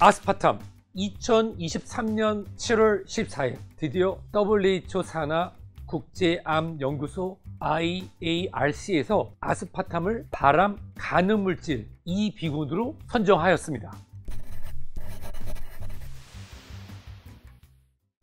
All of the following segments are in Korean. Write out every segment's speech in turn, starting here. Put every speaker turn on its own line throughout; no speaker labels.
아스파탐 2023년 7월 14일 드디어 WHO 산하 국제암연구소 IARC에서 아스파탐을 발암 가능 물질 2비군으로 선정하였습니다.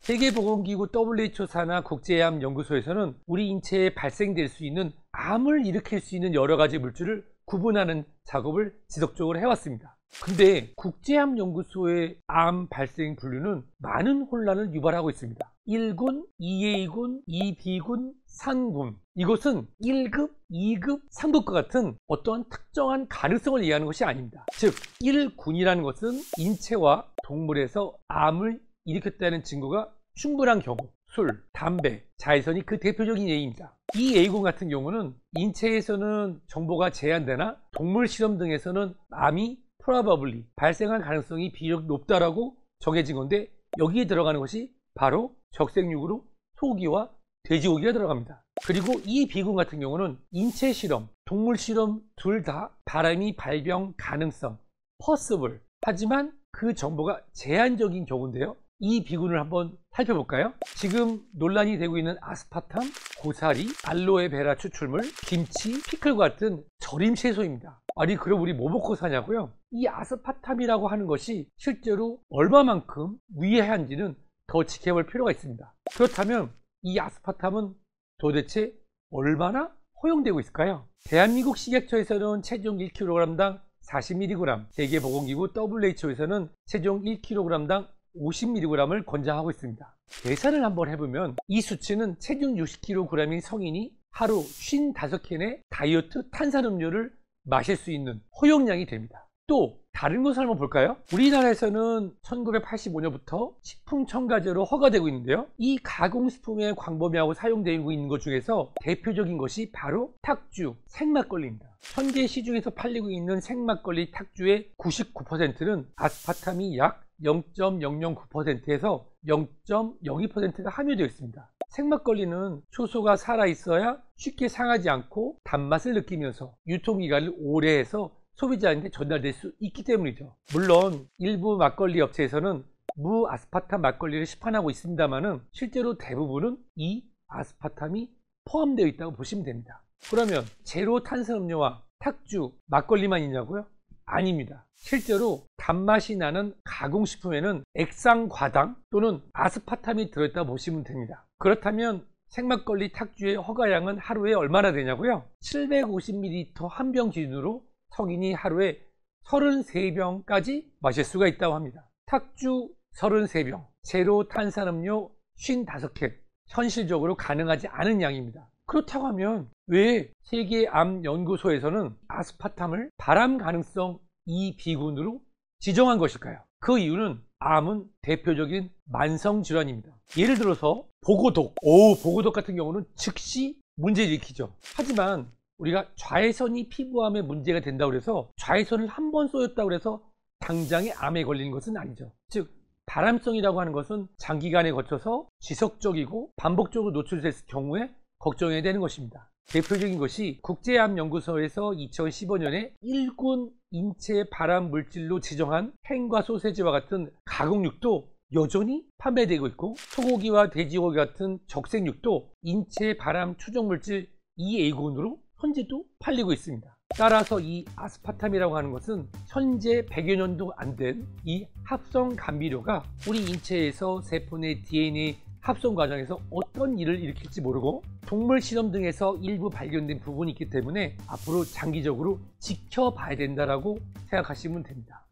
세계보건기구 WHO 산하 국제암연구소에서는 우리 인체에 발생될 수 있는 암을 일으킬 수 있는 여러 가지 물질을 구분하는 작업을 지속적으로 해왔습니다. 근데 국제암연구소의 암 발생 분류는 많은 혼란을 유발하고 있습니다. 1군, 2A군, 2B군, 3군. 이것은 1급, 2급, 3급과 같은 어떠한 특정한 가능성을 이해하는 것이 아닙니다. 즉 1군이라는 것은 인체와 동물에서 암을 일으켰다는 증거가 충분한 경우, 술, 담배, 자외선이 그 대표적인 예입니다. 이 A군 같은 경우는 인체에서는 정보가 제한되나 동물 실험 등에서는 암이 probably 발생할 가능성이 비교적 높다라고 정해진 건데, 여기에 들어가는 것이 바로 적색육으로 소고기와 돼지고기가 들어갑니다. 그리고 이 B군 같은 경우는 인체 실험, 동물 실험 둘 다 발암이 발병 가능성 possible, 하지만 그 정보가 제한적인 경우인데요. 이 B군을 한번 살펴볼까요? 지금 논란이 되고 있는 아스파탐, 고사리, 알로에베라 추출물, 김치, 피클과 같은 절임 채소입니다. 아니 그럼 우리 뭐 먹고 사냐고요? 이 아스파탐이라고 하는 것이 실제로 얼마만큼 위해한지는 더 지켜볼 필요가 있습니다. 그렇다면 이 아스파탐은 도대체 얼마나 허용되고 있을까요? 대한민국 식약처에서는 체중 1kg당 40mg, 세계보건기구 WHO에서는 체중 1kg당 50mg을 권장하고 있습니다. 계산을 한번 해보면 이 수치는 체중 60kg인 성인이 하루 55캔의 다이어트 탄산음료를 마실 수 있는 허용량이 됩니다. 또 다른 것을 한번 볼까요? 우리나라에서는 1985년부터 식품 첨가제로 허가되고 있는데요. 이 가공식품에 광범위하고 사용되고 있는 것 중에서 대표적인 것이 바로 탁주, 생막걸리입니다. 현재 시중에서 팔리고 있는 생막걸리 탁주의 99%는 아스파탐이 약 0.009%에서 0.02%가 함유되어 있습니다. 생막걸리는 효소가 살아있어야 쉽게 상하지 않고 단맛을 느끼면서 유통기간을 오래 해서 소비자한테 전달될 수 있기 때문이죠. 물론 일부 막걸리 업체에서는 무아스파탐 막걸리를 시판하고 있습니다만 실제로 대부분은 이 아스파탐이 포함되어 있다고 보시면 됩니다. 그러면 제로 탄산음료와 탁주, 막걸리만 있냐고요? 아닙니다. 실제로 단맛이 나는 가공식품에는 액상과당 또는 아스파탐이 들어있다고 보시면 됩니다. 그렇다면 생막걸리 탁주의 허가량은 하루에 얼마나 되냐고요? 750ml 한 병 기준으로 성인이 하루에 33병까지 마실 수가 있다고 합니다. 탁주 33병, 제로 탄산음료 55캔, 현실적으로 가능하지 않은 양입니다. 그렇다고 하면 왜 세계암연구소에서는 아스파탐을 발암 가능성 2비군으로 지정한 것일까요? 그 이유는 암은 대표적인 만성질환입니다. 예를 들어서 보고독, 보고독 같은 경우는 즉시 문제를 일으키죠. 하지만 우리가 좌회선이 피부암에 문제가 된다고 해서 좌회선을 한 번 쏘였다고 해서 당장에 암에 걸리는 것은 아니죠. 즉 발암성이라고 하는 것은 장기간에 거쳐서 지속적이고 반복적으로 노출됐을 경우에 걱정해야 되는 것입니다. 대표적인 것이 국제암연구소에서 2015년에 1군 인체 발암 물질로 지정한 햄과 소세지와 같은 가공육도 여전히 판매되고 있고, 소고기와 돼지고기 같은 적색육도 인체 발암 추정 물질 2A군으로 현재도 팔리고 있습니다. 따라서 이 아스파탐이라고 하는 것은 현재 100여 년도 안 된 이 합성 감미료가 우리 인체에서 세포 내 DNA 합성 과정에서 어떤 일을 일으킬지 모르고 동물 실험 등에서 일부 발견된 부분이 있기 때문에 앞으로 장기적으로 지켜봐야 된다고 생각하시면 됩니다.